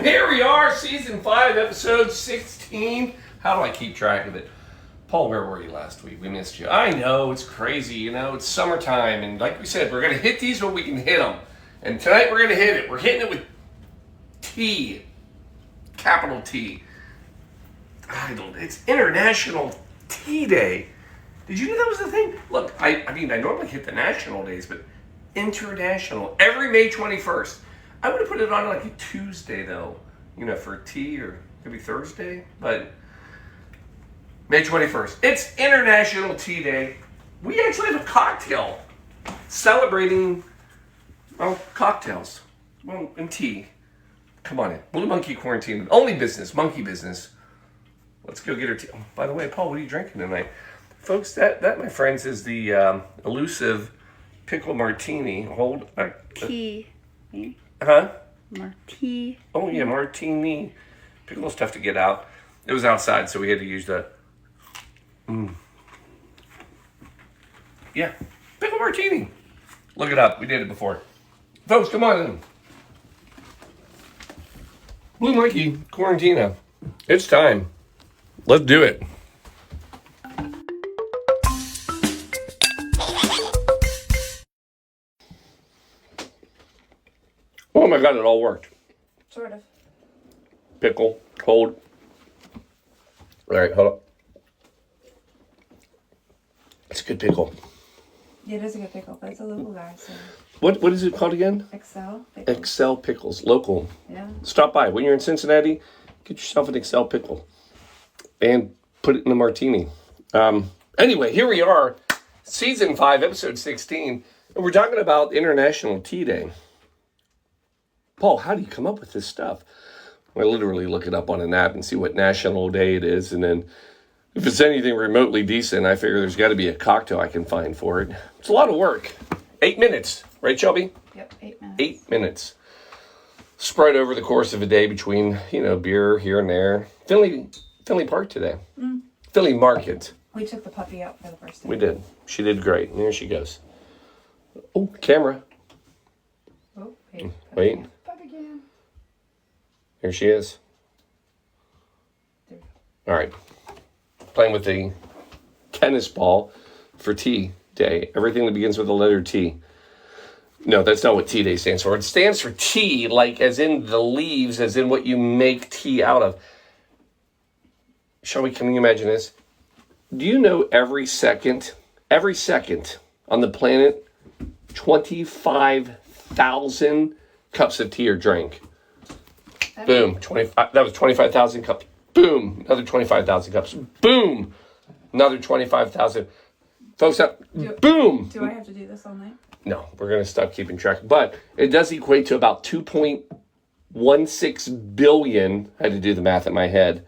Here we are, season 5, episode 16. How do I keep track of it? Paul, where were you last week? We missed you. I know, it's crazy, you know, it's summertime, and like we said, we're going to hit these when we can hit them. And tonight we're going to hit it. We're hitting it with T, capital T. It's International Tea Day. Did you know that was the thing? Look, I mean, I normally hit the national days, but international, every May 21st. I would have put it on like a Tuesday, though, you know, for tea, or maybe Thursday, but May 21st. It's International Tea Day. We actually have a cocktail celebrating, well, cocktails, well, and tea. Come on in. Blue Monkey Quarantine. Only business, monkey business. Let's go get our tea. Oh, by the way, Paul, what are you drinking tonight? Folks, that my friends, is the elusive pickle martini. Hold. Tea. Huh? Martini. Oh, yeah, martini. Pickle stuff to get out. It was outside, so we had to use the... Yeah, pickle martini. Look it up. We did it before. Folks, come on in. Blue Monkey Quarantina. It's time. Let's do it. Oh my God, it all worked. Sort of. Pickle, cold. All right, hold up. It's a good pickle. Yeah, it is a good pickle, but it's a local guy, so. What is it called again? Excel Pickles. Excel Pickles, local. Yeah. Stop by. When you're in Cincinnati, get yourself an Excel pickle and put it in a martini. Anyway, here we are, season 5, episode 16, and we're talking about International Tea Day. Paul, how do you come up with this stuff? I literally look it up on an app and see what national day it is, and then if it's anything remotely decent, I figure there's got to be a cocktail I can find for it. It's a lot of work. 8 minutes, right, Shelby? Yep, 8 minutes. 8 minutes. Spread over the course of a day between, you know, beer here and there. Finley Park today. Philly Market. We took the puppy out for the first time. We did. She did great. And there she goes. Oh, camera. Oh, Wait. Puppy again. Here she is. There we go. All right. Playing with the tennis ball for tea day. Everything that begins with the letter T. No, that's not what Tea Day stands for. It stands for tea, like as in the leaves, as in what you make tea out of. Can you imagine this? Do you know every second on the planet, 25,000 cups of tea are drank? Boom. 25. That was 25,000 cups. Boom. Another 25,000 cups. Boom. Another 25,000. Folks, boom. Do I have to do this all night? No, we're going to stop keeping track. But it does equate to about 2.16 billion. I had to do the math in my head.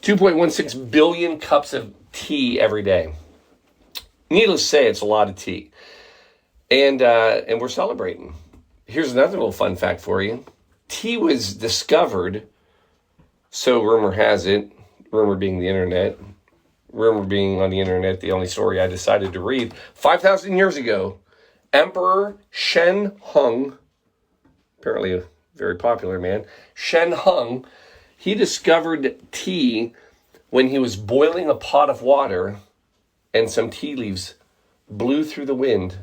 2.16 billion cups of tea every day. Needless to say, it's a lot of tea. And we're celebrating. Here's another little fun fact for you. Tea was discovered, so rumor has it, rumor being the internet, rumor being on the internet, the only story I decided to read, 5,000 years ago, Emperor Shen Hung, apparently a very popular man, Shen Hung, he discovered tea when he was boiling a pot of water and some tea leaves blew through the wind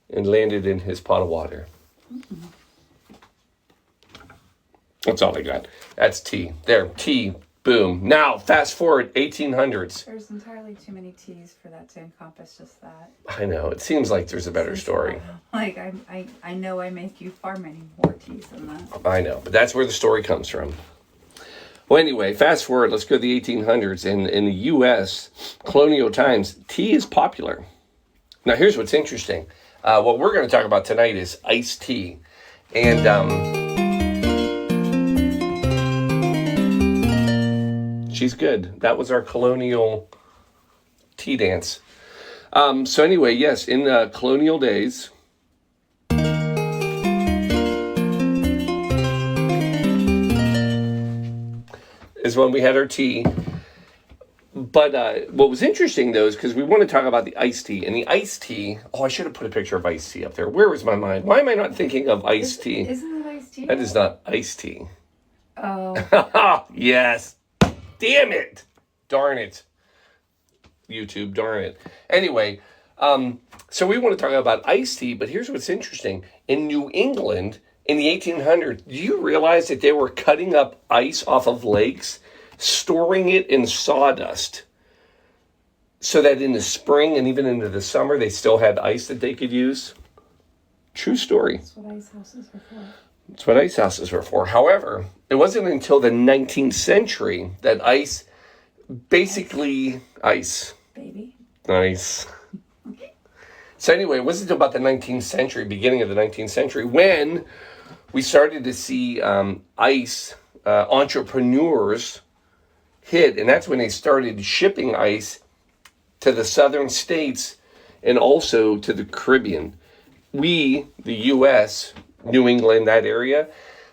and landed in his pot of water. Mm-hmm. That's all I got. That's tea. There, tea, boom. Now, fast forward, 1800s. There's entirely too many teas for that to encompass just that. I know. It seems like there's a better story. Like, I know I make you far many more teas than that. I know, but that's where the story comes from. Well, anyway, fast forward. Let's go to the 1800s. In the U.S., colonial times, tea is popular. Now, here's what's interesting. What we're going to talk about tonight is iced tea. And she's good. That was our colonial tea dance. So anyway, yes, in colonial days, is when we had our tea. But what was interesting, though, is because we want to talk about the iced tea. And the iced tea... Oh, I should have put a picture of iced tea up there. Where was my mind? Why am I not thinking of iced tea? Isn't it iced iced tea? That is not iced tea. Oh. Yes. Damn it. Darn it. YouTube, darn it. Anyway, so we want to talk about iced tea, but here's what's interesting. In New England, in the 1800s, do you realize that they were cutting up ice off of lakes, storing it in sawdust, so that in the spring and even into the summer, they still had ice that they could use? True story. That's what ice houses were for. That's what ice houses were for. However, it wasn't until the 19th century that ice, basically ice. Baby. Nice. So anyway, it wasn't until about the 19th century, beginning of the 19th century, when we started to see ice entrepreneurs hit. And that's when they started shipping ice to the southern states and also to the Caribbean. We, the U.S., New England, that area,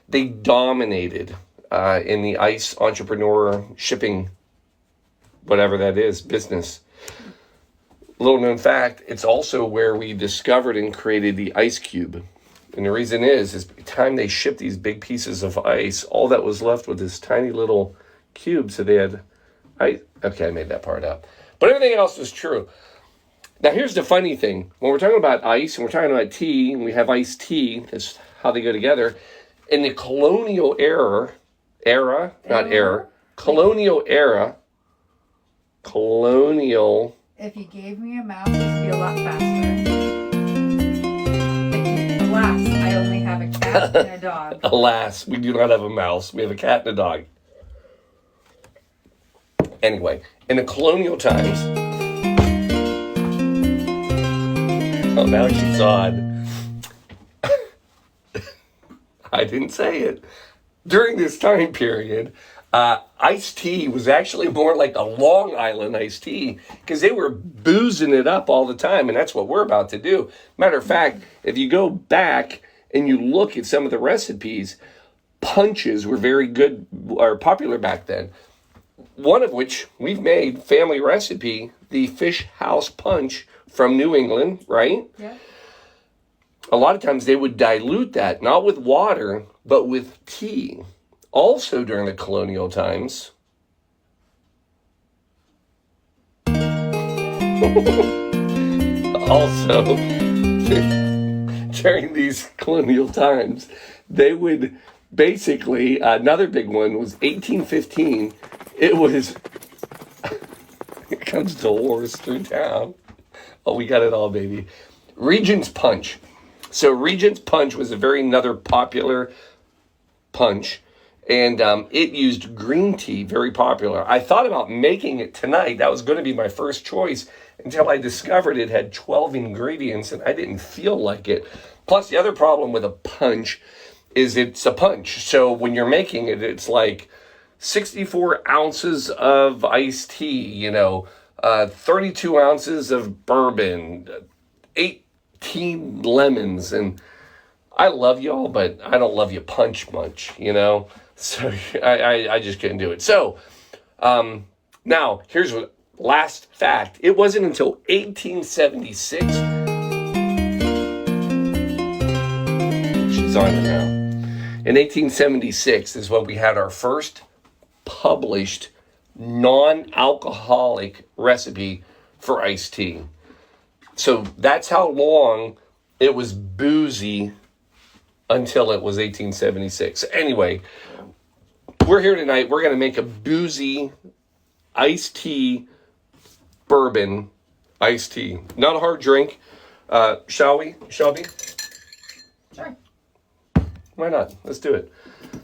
they dominated in the ice entrepreneur shipping, whatever that is, business. Little known fact, it's also where we discovered and created the ice cube. And the reason is by the time they shipped these big pieces of ice, all that was left was this tiny little cube. So they had ice. Okay, I made that part up. But everything else was true. Now, here's the funny thing. When we're talking about ice and we're talking about tea, and we have iced tea, that's how they go together. In the colonial colonial. If you gave me a mouse, it'd be a lot faster. But alas, I only have a cat and a dog. Alas, we do not have a mouse. We have a cat and a dog. Anyway, in the colonial times... Oh, now she's on. I didn't say it. During this time period, iced tea was actually more like a Long Island iced tea because they were boozing it up all the time, and that's what we're about to do. Matter of fact, if you go back and you look at some of the recipes, punches were very good or popular back then. One of which we've made, family recipe, the fish house punch from New England, right? Yeah. A lot of times they would dilute that, not with water, but with tea. Also during the colonial times. Also, during these colonial times, they would basically, another big one was 1815. It was, here comes Dolores through town. Oh, we got it all, baby. Regent's Punch. So Regent's Punch was another popular punch. And it used green tea, very popular. I thought about making it tonight. That was going to be my first choice until I discovered it had 12 ingredients and I didn't feel like it. Plus, the other problem with a punch is it's a punch. So when you're making it, it's like 64 ounces of iced tea, 32 ounces of bourbon, 18 lemons. And I love y'all, but I don't love you punch much, So I just couldn't do it. So now here's what last fact. It wasn't until 1876. She's on it now. In 1876 is when we had our first published non-alcoholic recipe for iced tea. So that's how long it was boozy until it was 1876. Anyway, we're here tonight. We're going to make a boozy iced tea, bourbon iced tea. Not a hard drink. Shall we, Shelby? Sure. Why not? Let's do it.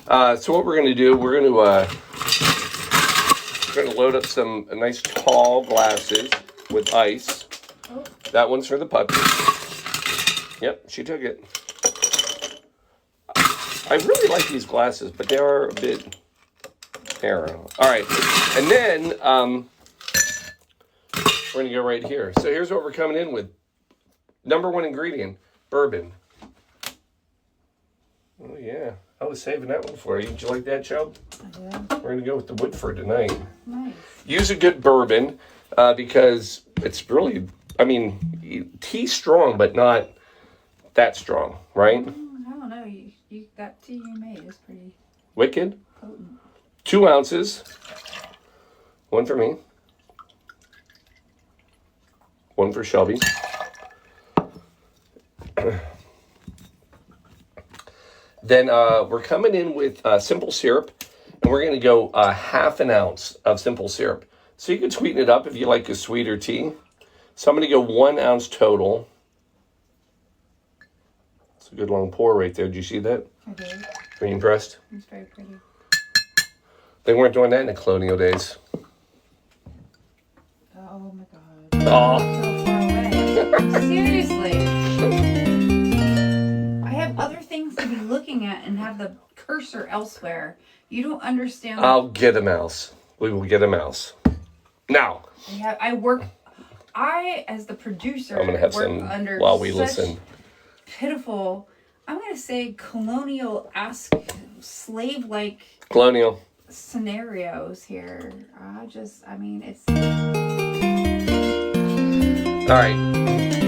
So what we're going to do, we're going to load up some nice tall glasses with ice. Oh. That one's for the puppy. Yep, she took it. I really like these glasses, but they are a bit narrow. All right, and then we're going to go right here. So here's what we're coming in with. Number one ingredient, bourbon. Oh, yeah. I was saving that one for you. Did you like that, Chubb? Yeah. We're going to go with the Woodford tonight. Nice. Use a good bourbon because it's really, tea's strong, but not that strong, right? I don't know. that tea you made is pretty Wicked. potent. 2 ounces. 1 for me. 1 for Shelby. Then we're coming in with simple syrup, and we're going to go 1/2 ounce of simple syrup. So you can sweeten it up if you like a sweeter tea. So I'm going to go 1 ounce total. It's a good long pour right there. Did you see that? I did. Were you impressed? It's very pretty. They weren't doing that in the colonial days. Oh my god. Oh. So far away. Seriously. I have other things to be looking at and have the cursor elsewhere. You don't understand. I'll get a mouse. We will get a mouse. Now. I, as the producer, I'm going to have work some under while we such listen. pitiful, I'm going to say colonial-esque, slave-like Colonial. scenarios here. It's... All right.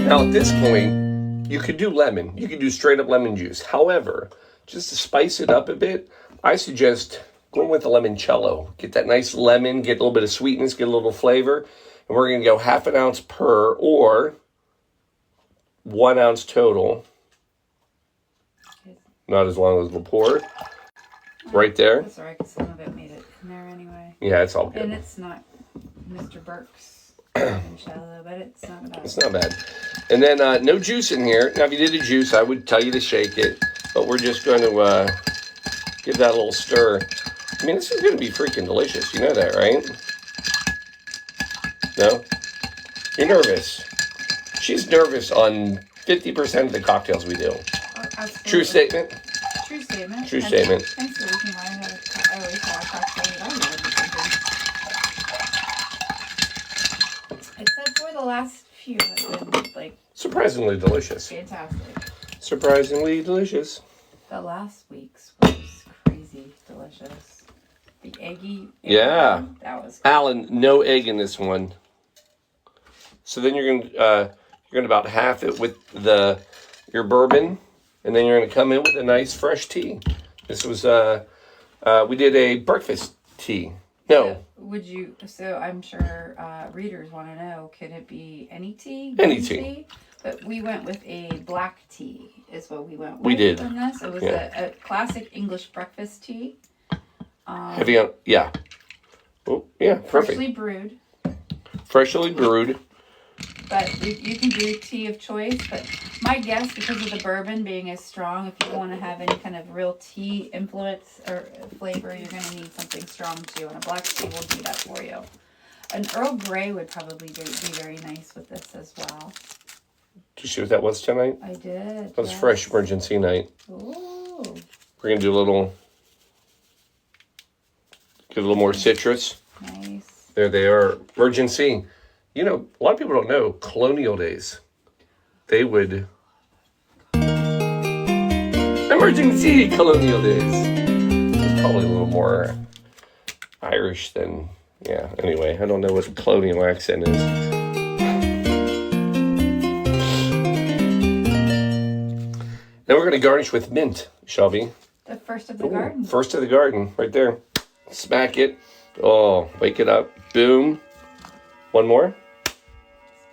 Now, at this point, you could do lemon. You could do straight up lemon juice. However, just to spice it up a bit, I suggest going with the limoncello. Get that nice lemon, get a little bit of sweetness, get a little flavor. And we're going to go 1/2 ounce per, or 1 ounce total. Not as long as the pour. Right there. That's all right, because some of it made it in there anyway. Yeah, it's all good. And it's not Mr. Burke's limoncello, but it's not bad. It's not bad. And then no juice in here. Now, if you did a juice, I would tell you to shake it. But we're just going to give that a little stir. I mean, this is going to be freaking delicious. You know that, right? No? You're nervous. She's nervous on 50% of the cocktails we do. Oh, absolutely. True statement? True statement. True statement. Thanks for looking. I always have a cocktail that I love drinking. Except for the last few have been, like... Surprisingly delicious. Fantastic. Surprisingly delicious. The last week's was crazy delicious. The eggy... Yeah. One, that was... Alan, no egg in this one. So then you're gonna about half it with your bourbon, and then you're gonna come in with a nice fresh tea. This was we did a breakfast tea. No. So I'm sure readers want to know, can it be any tea? Any tea. But we went with a black tea is what we went with. We did. On this. It was a classic English breakfast tea. Heavy on, yeah. Oh, yeah, perfect. Freshly brewed. Freshly brewed. But you can do tea of choice. But my guess, because of the bourbon being as strong, if you want to have any kind of real tea influence or flavor, you're going to need something strong too. And a black tea will do that for you. An Earl Grey would probably be very nice with this as well. Did you see what that was tonight? I did. That was fresh emergency night. Ooh. We're going to do get a little more citrus. Nice. There they are. Emergency. You know, a lot of people don't know, colonial days, they would... Emergency colonial days. It's probably a little more Irish than... Yeah, anyway, I don't know what the colonial accent is. Now we're going to garnish with mint, Shelby. The first of the garden. First of the garden, right there. Smack it. Oh, wake it up. Boom. One more.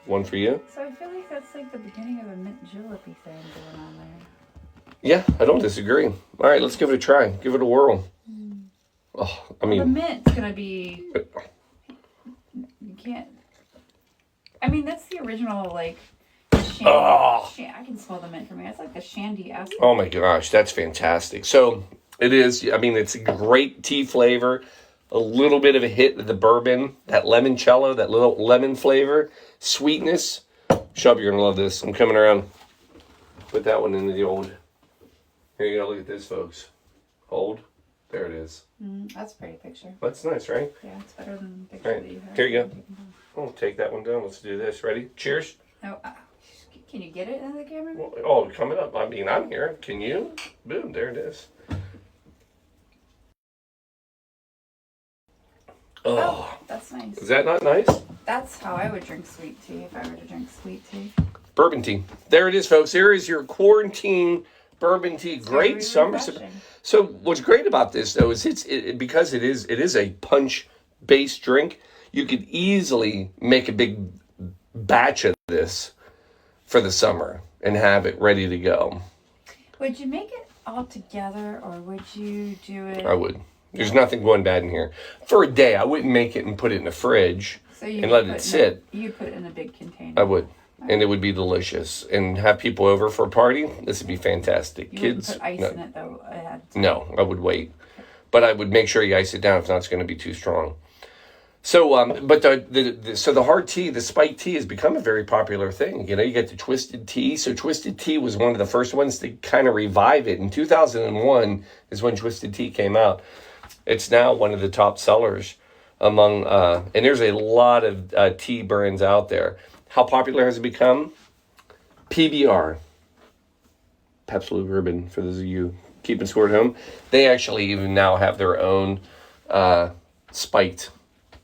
One for you. So I feel like that's like the beginning of a mint julep thing going on there. Yeah, I don't disagree. All right, let's give it a try. Give it a whirl. Oh, I mean... the mint's going to be... You can't... I mean, that's the original, like... Shandy. I can smell the mint from here. It's like the shandy acid. Oh my gosh, that's fantastic. So, it is. I mean, it's a great tea flavor. A little bit of a hit of the bourbon. That limoncello, that little lemon flavor. Sweetness. Shelby, you're going to love this. I'm coming around. Put that one into the old... Here you go. Look at this, folks. Hold. There it is. That's a pretty picture. That's nice, right? Yeah, it's better than the picture Right. that you have. Here you go. Oh, take that one down. Let's do this. Ready? Cheers. No, can you get it in the camera? Well, oh, coming up. I mean, I'm here. Can you? Boom. There it is. Oh, that's nice. Is that not nice? That's how I would drink sweet tea if I were to drink sweet tea. Bourbon tea. There it is, folks. There is your quarantine bourbon tea, It's great very summer. refreshing. So what's great about this though is because it is a punch based drink. You could easily make a big batch of this for the summer and have it ready to go. Would you make it all together, or would you do it? I would. There's nothing going bad in here. For a day, I wouldn't make it and put it in the fridge and let it sit. You'd put it in a big container. I would. And it would be delicious. And have people over for a party, this would be fantastic. You Kids, wouldn't put ice in it, though, ahead of time. no, I would wait. But I would make sure you ice it down if not, it's going to be too strong. So, but the hard tea, the spiked tea has become a very popular thing. You know, you get the twisted tea. So twisted tea was one of the first ones to kind of revive it. In 2001 is when twisted tea came out. It's now one of the top sellers among, and there's a lot of tea brands out there. How popular has it become? PBR, Pabst Blue Ribbon, for those of you keeping score at home. They actually even now have their own spiked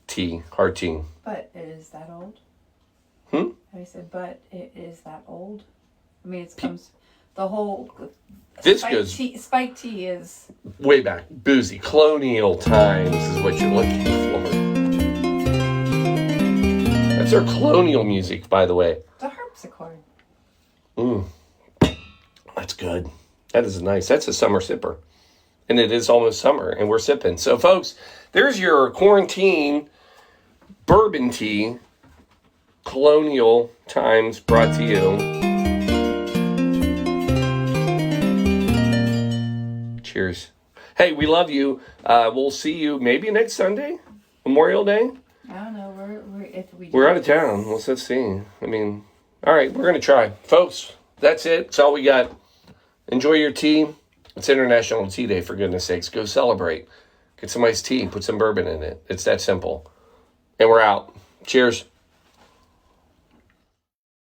tea, hard tea. But it is that old? I said, but it is that old? I mean, it comes, the whole This spiked goes tea, spiked tea is... way back. Boozy. Colonial times is what you're looking for. That's our colonial music, by the way. The harpsichord. That's good. That is nice. That's a summer sipper. And it is almost summer, and we're sipping. So, folks, there's your quarantine bourbon tea, colonial times, brought to you. Cheers. Hey, we love you. We'll see you maybe next Sunday, Memorial Day. I don't know. We're out of town. Let's see. I mean, all right, we're going to try. Folks, that's it. That's all we got. Enjoy your tea. It's International Tea Day, for goodness sakes. Go celebrate. Get some iced tea. Put some bourbon in it. It's that simple. And we're out. Cheers.